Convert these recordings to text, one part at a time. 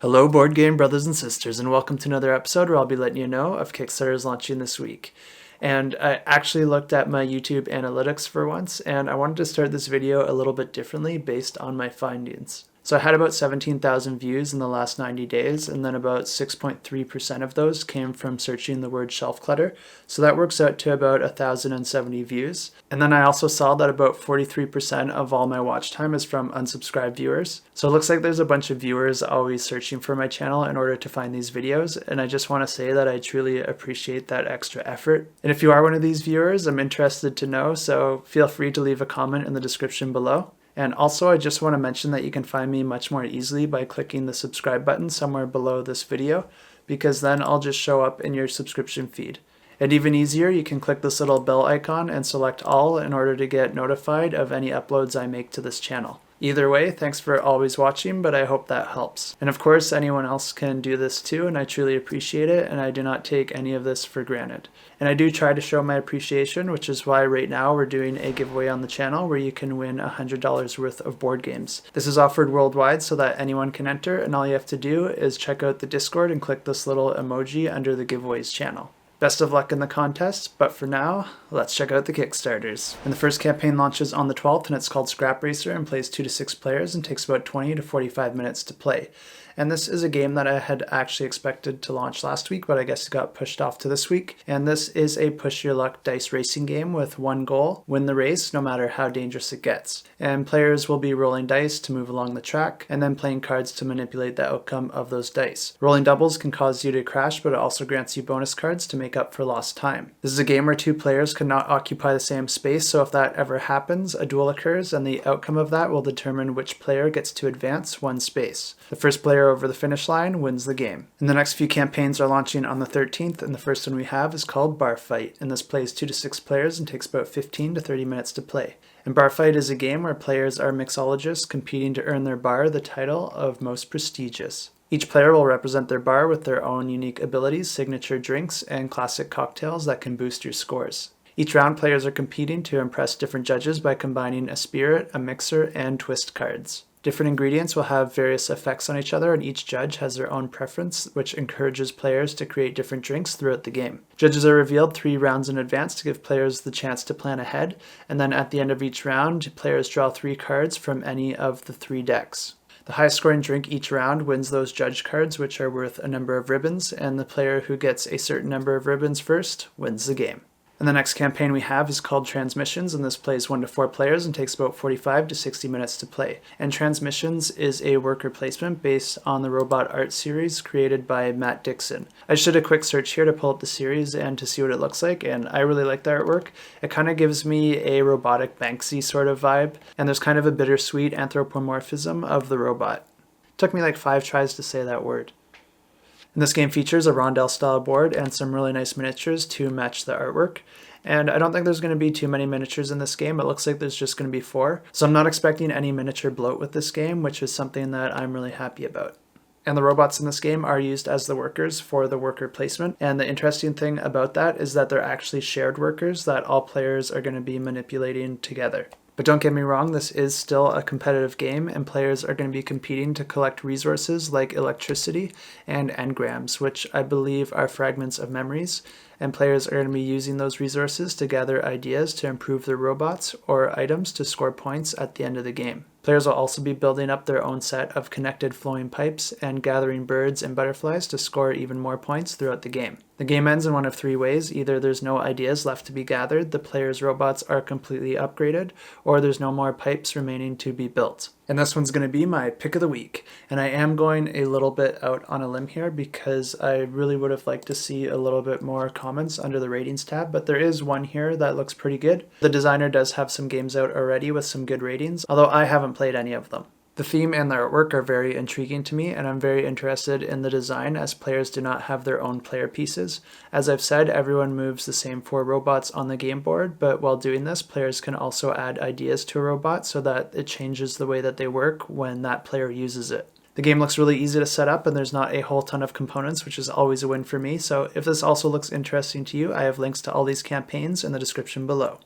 Hello board game brothers and sisters, and welcome to another episode where I'll be letting you know of Kickstarters launching this week. And I actually looked at my YouTube analytics for once, and I wanted to start this video a little bit differently based on my findings. So I had about 17,000 views in the last 90 days, and then about 6.3% of those came from searching the word shelf clutter. So that works out to about 1,070 views. And then I also saw that about 43% of all my watch time is from unsubscribed viewers. So it looks like there's a bunch of viewers always searching for my channel in order to find these videos, and I just want to say that I truly appreciate that extra effort. And if you are one of these viewers, I'm interested to know, so feel free to leave a comment in the description below. And also, I just want to mention that you can find me much more easily by clicking the subscribe button somewhere below this video, because then I'll just show up in your subscription feed. And even easier, you can click this little bell icon and select all in order to get notified of any uploads I make to this channel. Either way, thanks for always watching, but I hope that helps. And of course, anyone else can do this too, and I truly appreciate it, and I do not take any of this for granted. And I do try to show my appreciation, which is why right now we're doing a giveaway on the channel where you can win $100 worth of board games. This is offered worldwide so that anyone can enter, and all you have to do is check out the Discord and click this little emoji under the giveaways channel. Best of luck in the contest, but for now, let's check out the Kickstarters. And the first campaign launches on the 12th, and it's called Scrap Racer and plays 2 to 6 players and takes about 20 to 45 minutes to play. And this is a game that I had actually expected to launch last week, but I guess it got pushed off to this week. And this is a push your luck dice racing game with one goal: win the race no matter how dangerous it gets. And players will be rolling dice to move along the track and then playing cards to manipulate the outcome of those dice. Rolling doubles can cause you to crash, but it also grants you bonus cards to make up for lost time. This is a game where 2 players cannot occupy the same space, so if that ever happens, a duel occurs and the outcome of that will determine which player gets to advance one space. The first player over the finish line wins the game. And the next few campaigns are launching on the 13th, and the first one we have is called Bar Fight, and this plays 2 to 6 players and takes about 15 to 30 minutes to play. And Bar Fight is a game where players are mixologists competing to earn their bar the title of most prestigious. Each player will represent their bar with their own unique abilities, signature drinks, and classic cocktails that can boost your scores. Each round, players are competing to impress different judges by combining a spirit, a mixer, and twist cards. Different ingredients will have various effects on each other, and each judge has their own preference, which encourages players to create different drinks throughout the game. Judges are revealed 3 rounds in advance to give players the chance to plan ahead, and then at the end of each round, players draw 3 cards from any of the 3 decks. The highest scoring drink each round wins those judge cards, which are worth a number of ribbons, and the player who gets a certain number of ribbons first wins the game. And the next campaign we have is called Transmissions, and this plays 1 to 4 players and takes about 45 to 60 minutes to play. And Transmissions is a worker placement based on the robot art series created by Matt Dixon. I just did a quick search here to pull up the series and to see what it looks like, and I really like the artwork. It kind of gives me a robotic Banksy sort of vibe, and there's kind of a bittersweet anthropomorphism of the robot. It took me like 5 tries to say that word. And this game features a rondel style board and some really nice miniatures to match the artwork. And I don't think there's going to be too many miniatures in this game. It looks like there's just going to be 4. So I'm not expecting any miniature bloat with this game, which is something that I'm really happy about. And the robots in this game are used as the workers for the worker placement. And the interesting thing about that is that they're actually shared workers that all players are going to be manipulating together. But don't get me wrong, this is still a competitive game, and players are going to be competing to collect resources like electricity and engrams, which I believe are fragments of memories, and players are going to be using those resources to gather ideas to improve their robots or items to score points at the end of the game. Players will also be building up their own set of connected flowing pipes and gathering birds and butterflies to score even more points throughout the game. The game ends in one of 3 ways. Either there's no ideas left to be gathered, the player's robots are completely upgraded, or there's no more pipes remaining to be built. And this one's going to be my pick of the week. And I am going a little bit out on a limb here because I really would have liked to see a little bit more comments under the ratings tab, but there is one here that looks pretty good. The designer does have some games out already with some good ratings, although I haven't played any of them. The theme and the artwork are very intriguing to me, and I'm very interested in the design as players do not have their own player pieces. As I've said, everyone moves the same 4 robots on the game board, but while doing this, players can also add ideas to a robot so that it changes the way that they work when that player uses it. The game looks really easy to set up, and there's not a whole ton of components, which is always a win for me, so if this also looks interesting to you, I have links to all these campaigns in the description below.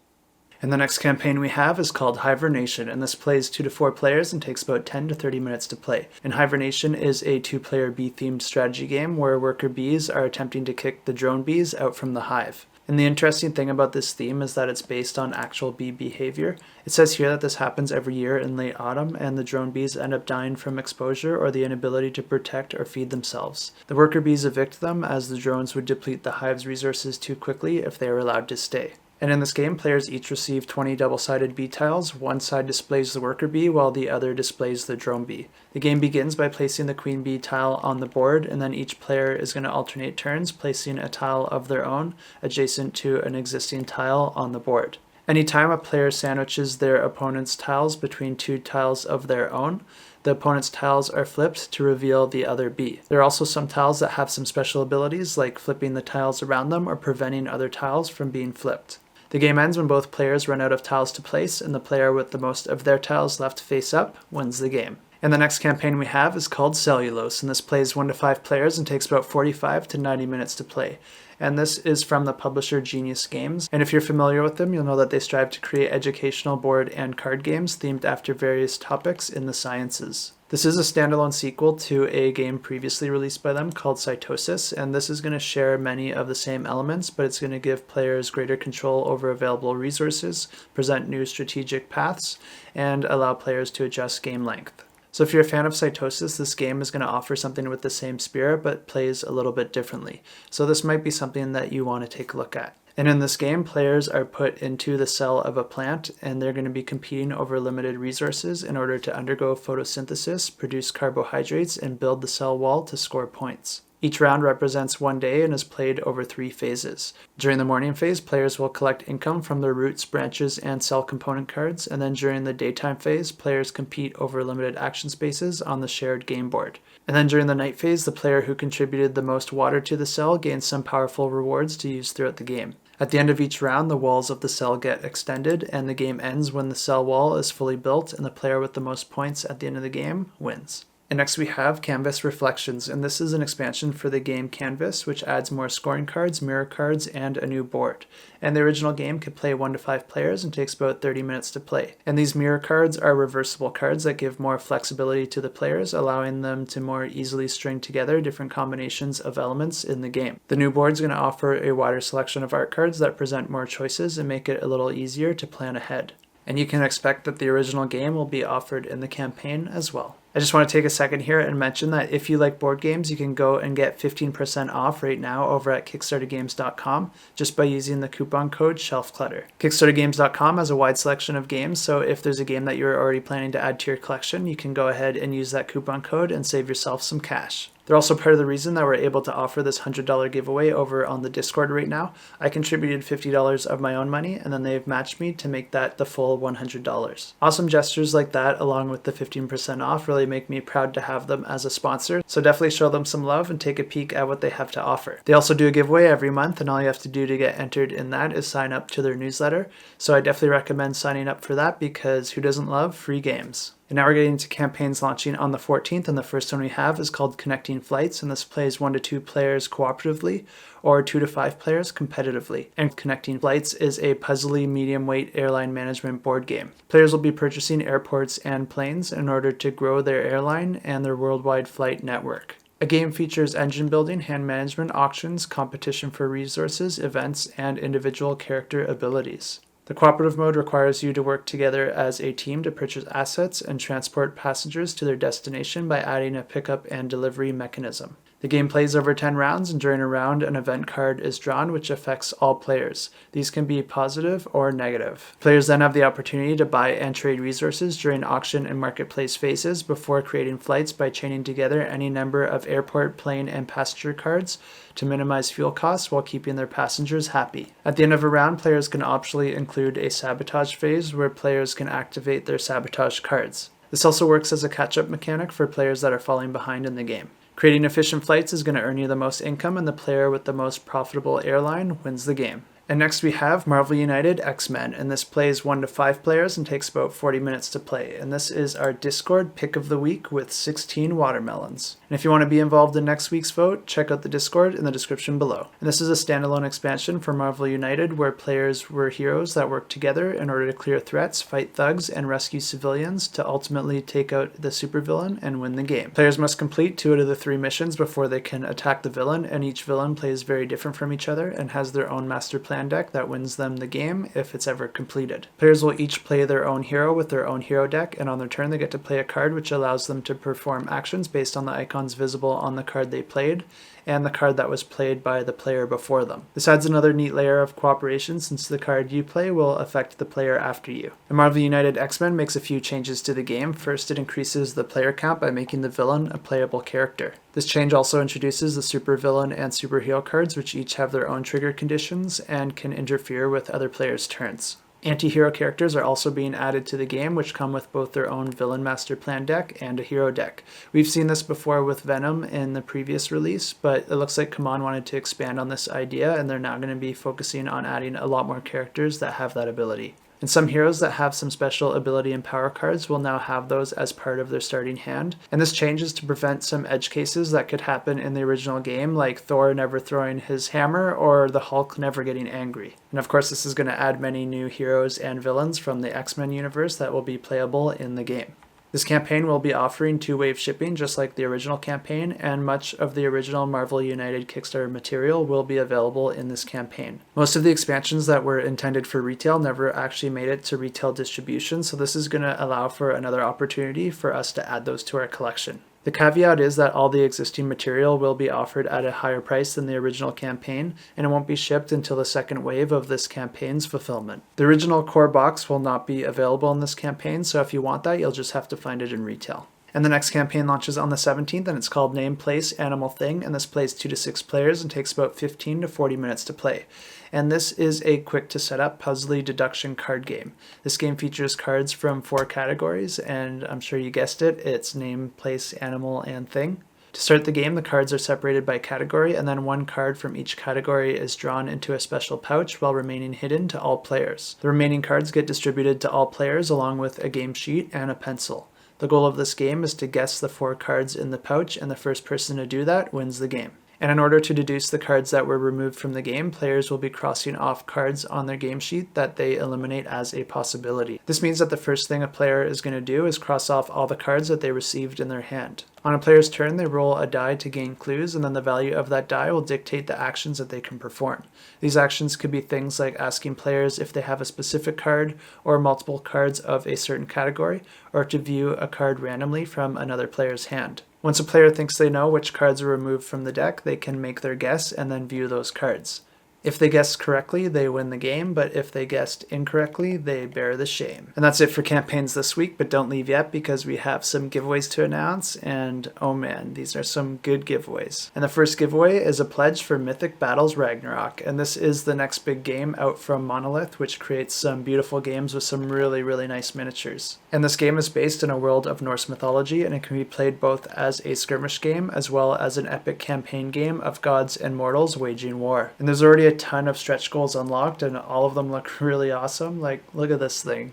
And the next campaign we have is called Hivernation, and this plays 2 to 4 players and takes about 10 to 30 minutes to play. And Hivernation is a 2-player bee-themed strategy game where worker bees are attempting to kick the drone bees out from the hive. And the interesting thing about this theme is that it's based on actual bee behavior. It says here that this happens every year in late autumn, and the drone bees end up dying from exposure or the inability to protect or feed themselves. The worker bees evict them, as the drones would deplete the hive's resources too quickly if they were allowed to stay. And in this game, players each receive 20 double-sided bee tiles. One side displays the worker bee, while the other displays the drone bee. The game begins by placing the queen bee tile on the board, and then each player is going to alternate turns, placing a tile of their own adjacent to an existing tile on the board. Anytime a player sandwiches their opponent's tiles between 2 tiles of their own, the opponent's tiles are flipped to reveal the other bee. There are also some tiles that have some special abilities, like flipping the tiles around them or preventing other tiles from being flipped. The game ends when both players run out of tiles to place, and the player with the most of their tiles left face up wins the game. And the next campaign we have is called Cellulose, and this plays 1 to 5 players and takes about 45 to 90 minutes to play. And this is from the publisher Genius Games. And if you're familiar with them, you'll know that they strive to create educational board and card games themed after various topics in the sciences. This is a standalone sequel to a game previously released by them called Cytosis, and this is going to share many of the same elements, but it's going to give players greater control over available resources, present new strategic paths, and allow players to adjust game length. So if you're a fan of Cytosis, this game is going to offer something with the same spirit, but plays a little bit differently. So this might be something that you want to take a look at. And in this game, players are put into the cell of a plant, and they're going to be competing over limited resources in order to undergo photosynthesis, produce carbohydrates, and build the cell wall to score points. Each round represents 1 day and is played over 3 phases. During the morning phase, players will collect income from their roots, branches, and cell component cards, and then during the daytime phase, players compete over limited action spaces on the shared game board. And then during the night phase, the player who contributed the most water to the cell gains some powerful rewards to use throughout the game. At the end of each round, the walls of the cell get extended, and the game ends when the cell wall is fully built, and the player with the most points at the end of the game wins. And next we have Canvas Reflections, and this is an expansion for the game Canvas, which adds more scoring cards, mirror cards, and a new board. And the original game could play 1 to 5 players and takes about 30 minutes to play. And these mirror cards are reversible cards that give more flexibility to the players, allowing them to more easily string together different combinations of elements in the game. The new board is going to offer a wider selection of art cards that present more choices and make it a little easier to plan ahead. And you can expect that the original game will be offered in the campaign as well. I just want to take a second here and mention that if you like board games, you can go and get 15% off right now over at Kickstartergames.com just by using the coupon code ShelfClutter. Kickstartergames.com has a wide selection of games, so if there's a game that you're already planning to add to your collection, you can go ahead and use that coupon code and save yourself some cash. They're also part of the reason that we're able to offer this $100 giveaway over on the Discord right now. I contributed $50 of my own money, and then they've matched me to make that the full $100. Awesome gestures like that, along with the 15% off, really make me proud to have them as a sponsor. So definitely show them some love and take a peek at what they have to offer. They also do a giveaway every month, and all you have to do to get entered in that is sign up to their newsletter. So I definitely recommend signing up for that, because who doesn't love free games? And now we're getting into campaigns launching on the 14th, and the first one we have is called Connecting Flights, and this plays 1 to 2 players cooperatively or 2 to 5 players competitively. And Connecting Flights is a puzzly medium-weight airline management board game. Players will be purchasing airports and planes in order to grow their airline and their worldwide flight network. A game features engine building, hand management, auctions, competition for resources, events, and individual character abilities. The cooperative mode requires you to work together as a team to purchase assets and transport passengers to their destination by adding a pickup and delivery mechanism. The game plays over 10 rounds, and during a round, an event card is drawn which affects all players. These can be positive or negative. Players then have the opportunity to buy and trade resources during auction and marketplace phases before creating flights by chaining together any number of airport, plane, and passenger cards to minimize fuel costs while keeping their passengers happy. At the end of a round, players can optionally include a sabotage phase where players can activate their sabotage cards. This also works as a catch-up mechanic for players that are falling behind in the game. Creating efficient flights is going to earn you the most income, and the player with the most profitable airline wins the game. And next we have Marvel United X-Men, and this plays 1 to 5 players and takes about 40 minutes to play. And this is our Discord pick of the week with 16 watermelons. And if you want to be involved in next week's vote, check out the Discord in the description below. And this is a standalone expansion for Marvel United where players were heroes that worked together in order to clear threats, fight thugs, and rescue civilians to ultimately take out the supervillain and win the game. Players must complete 2 out of the 3 missions before they can attack the villain, and each villain plays very different from each other and has their own master plan deck that wins them the game if it's ever completed. Players will each play their own hero with their own hero deck, and on their turn they get to play a card which allows them to perform actions based on the icons visible on the card they played and the card that was played by the player before them. This adds another neat layer of cooperation since the card you play will affect the player after you. And Marvel United X-Men makes a few changes to the game. First, it increases the player count by making the villain a playable character. This change also introduces the supervillain and superhero cards, which each have their own trigger conditions and can interfere with other players' turns. Anti-hero characters are also being added to the game, which come with both their own villain master plan deck and a hero deck. We've seen this before with Venom in the previous release, but it looks like CMON wanted to expand on this idea, and they're now going to be focusing on adding a lot more characters that have that ability. And some heroes that have some special ability and power cards will now have those as part of their starting hand. And this changes to prevent some edge cases that could happen in the original game, like Thor never throwing his hammer or the Hulk never getting angry. And of course, this is going to add many new heroes and villains from the X-Men universe that will be playable in the game. This campaign will be offering 2-wave shipping just like the original campaign, and much of the original Marvel United Kickstarter material will be available in this campaign. Most of the expansions that were intended for retail never actually made it to retail distribution, so this is going to allow for another opportunity for us to add those to our collection. The caveat is that all the existing material will be offered at a higher price than the original campaign, and it won't be shipped until the second wave of this campaign's fulfillment. The original core box will not be available in this campaign, so if you want that, you'll just have to find it in retail. And the next campaign launches on the 17th, and it's called Name, Place, Animal, Thing, and this plays 2 to 6 players and takes about 15 to 40 minutes to play. And this is a quick to set up puzzly deduction card game. This game features cards from 4 categories, and I'm sure you guessed it, it's name, place, animal, and thing. To start the game, the cards are separated by category, and then 1 card from each category is drawn into a special pouch while remaining hidden to all players. The remaining cards get distributed to all players along with a game sheet and a pencil. The goal of this game is to guess the 4 cards in the pouch, and the first person to do that wins the game. And in order to deduce the cards that were removed from the game, players will be crossing off cards on their game sheet that they eliminate as a possibility. This means that the first thing a player is going to do is cross off all the cards that they received in their hand. On a player's turn, they roll a die to gain clues, and then the value of that die will dictate the actions that they can perform. These actions could be things like asking players if they have a specific card or multiple cards of a certain category, or to view a card randomly from another player's hand. Once a player thinks they know which cards are removed from the deck, they can make their guess and then view those cards. If they guessed correctly, they win the game, but if they guessed incorrectly, they bear the shame. And that's it for campaigns this week, but don't leave yet because we have some giveaways to announce, and oh man, these are some good giveaways. And the first giveaway is a pledge for Mythic Battles Ragnarok, and this is the next big game out from Monolith, which creates some beautiful games with some really nice miniatures. And this game is based in a world of Norse mythology, and it can be played both as a skirmish game as well as an epic campaign game of gods and mortals waging war. And there's already a ton of stretch goals unlocked, and all of them look really awesome. Like, look at this thing.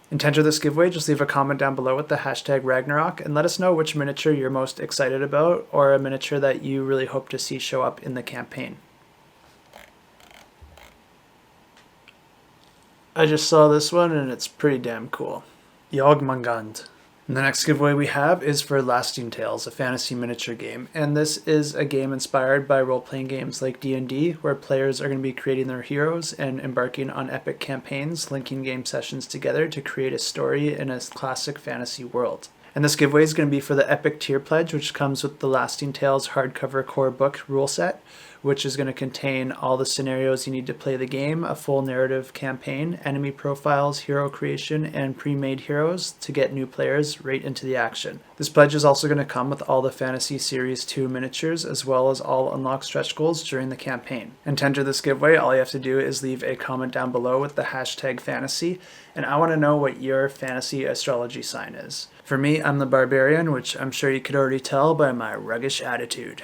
And to enter this giveaway, just leave a comment down below with the hashtag Ragnarok and let us know which miniature you're most excited about, or a miniature that you really hope to see show up in the campaign. I just saw this one and it's pretty damn cool. Jogmungand. And the next giveaway we have is for Lasting Tales, a fantasy miniature game. And this is a game inspired by role-playing games like D&D, where players are going to be creating their heroes and embarking on epic campaigns, linking game sessions together to create a story in a classic fantasy world. And this giveaway is going to be for the Epic Tier Pledge, which comes with the Lasting Tales hardcover core book rule set, which is going to contain all the scenarios you need to play the game, a full narrative campaign, enemy profiles, hero creation, and pre-made heroes to get new players right into the action. This pledge is also going to come with all the Fantasy Series 2 miniatures, as well as all unlocked stretch goals during the campaign. And to enter this giveaway, all you have to do is leave a comment down below with the hashtag fantasy, and I want to know what your fantasy astrology sign is. For me, I'm the Barbarian, which I'm sure you could already tell by my ruggish attitude.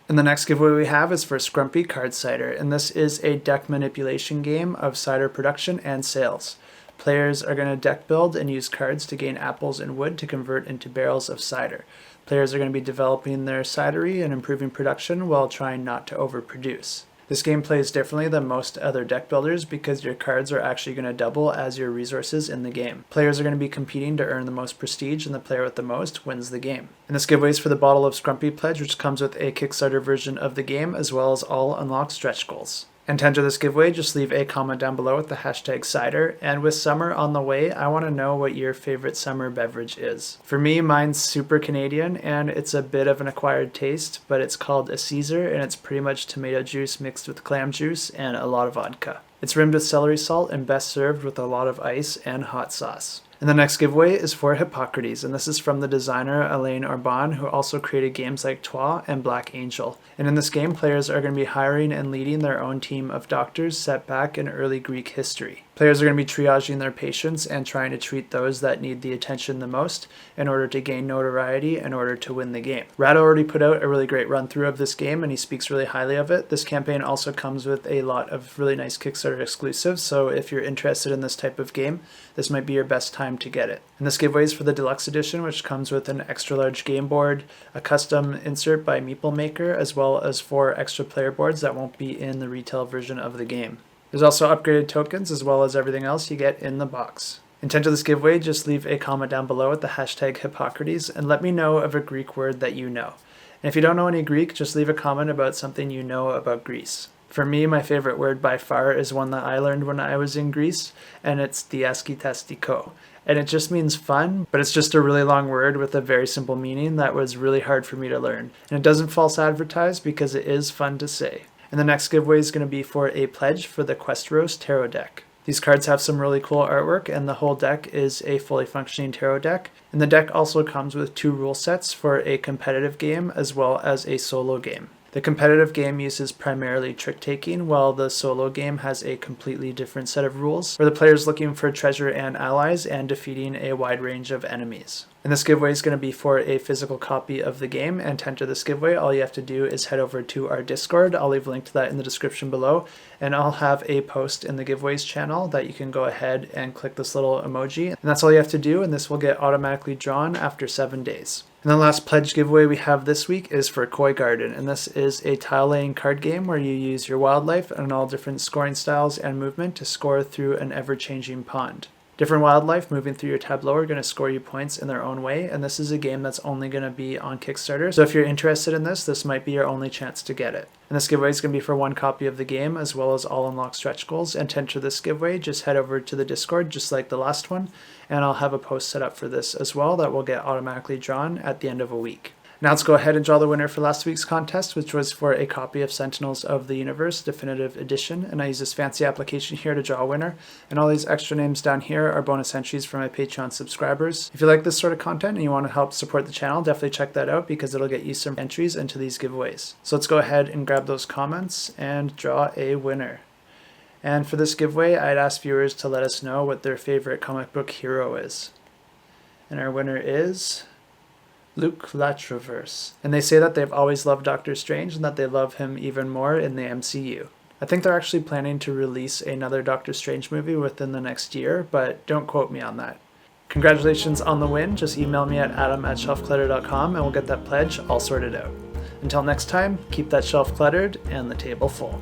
And the next giveaway we have is for Scrumpy Card Cider, and this is a deck manipulation game of cider production and sales. Players are going to deck build and use cards to gain apples and wood to convert into barrels of cider. Players are going to be developing their cidery and improving production while trying not to overproduce. This game plays differently than most other deck builders because your cards are actually going to double as your resources in the game. Players are going to be competing to earn the most prestige, and the player with the most wins the game. And this giveaway is for the Bottle of Scrumpy pledge, which comes with a Kickstarter version of the game as well as all unlocked stretch goals. And to enter this giveaway, just leave a comment down below with the hashtag cider. And with summer on the way, I want to know what your favorite summer beverage is. For me, mine's super Canadian, and it's a bit of an acquired taste, but it's called a Caesar, and it's pretty much tomato juice mixed with clam juice and a lot of vodka. It's rimmed with celery salt and best served with a lot of ice and hot sauce. And the next giveaway is for Hippocrates, and this is from the designer Alain Orban, who also created games like Trois and Black Angel. And in this game, players are going to be hiring and leading their own team of doctors set back in early Greek history. Players are going to be triaging their patients and trying to treat those that need the attention the most in order to gain notoriety in order to win the game. Rad already put out a really great run through of this game, and he speaks really highly of it. This campaign also comes with a lot of really nice Kickstarter exclusives, so if you're interested in this type of game, this might be your best time to get it. And this giveaway is for the deluxe edition, which comes with an extra large game board, a custom insert by Meeple Maker, as well as 4 extra player boards that won't be in the retail version of the game. There's also upgraded tokens as well as everything else you get in the box. Intent of this giveaway, just leave a comment down below with the hashtag Hippocrates and let me know of a Greek word that you know. And if you don't know any Greek, just leave a comment about something you know about Greece. For me, my favorite word by far is one that I learned when I was in Greece, and it's diaskitastiko. And it just means fun, but it's just a really long word with a very simple meaning that was really hard for me to learn. And it doesn't false advertise because it is fun to say. And the next giveaway is going to be for a pledge for the Questeros tarot deck. These cards have some really cool artwork, and the whole deck is a fully functioning tarot deck. And the deck also comes with 2 rule sets for a competitive game as well as a solo game. The competitive game uses primarily trick-taking, while the solo game has a completely different set of rules, where the player is looking for treasure and allies and defeating a wide range of enemies. And this giveaway is going to be for a physical copy of the game, and to enter this giveaway, all you have to do is head over to our Discord. I'll leave a link to that in the description below, and I'll have a post in the giveaways channel that you can go ahead and click this little emoji. And that's all you have to do, and this will get automatically drawn after 7 days. And the last pledge giveaway we have this week is for Koi Garden, and this is a tile-laying card game where you use your wildlife and all different scoring styles and movement to score through an ever-changing pond. Different wildlife moving through your tableau are going to score you points in their own way, and this is a game that's only going to be on Kickstarter, so if you're interested in this, this might be your only chance to get it. And this giveaway is going to be for 1 copy of the game, as well as all unlocked stretch goals, and to enter this giveaway, just head over to the Discord, just like the last one, and I'll have a post set up for this as well that will get automatically drawn at the end of a week. Now let's go ahead and draw the winner for last week's contest, which was for a copy of Sentinels of the Universe Definitive Edition, and I use this fancy application here to draw a winner, and all these extra names down here are bonus entries for my Patreon subscribers. If you like this sort of content and you want to help support the channel, definitely check that out because it'll get you some entries into these giveaways. So let's go ahead and grab those comments and draw a winner. And for this giveaway, I'd ask viewers to let us know what their favorite comic book hero is. And our winner is Luke Latraverse. And they say that they've always loved Doctor Strange and that they love him even more in the MCU. I think they're actually planning to release another Doctor Strange movie within the next year, but don't quote me on that. Congratulations on the win. Just email me at adam@shelfclutter.com and we'll get that pledge all sorted out. Until next time, keep that shelf cluttered and the table full.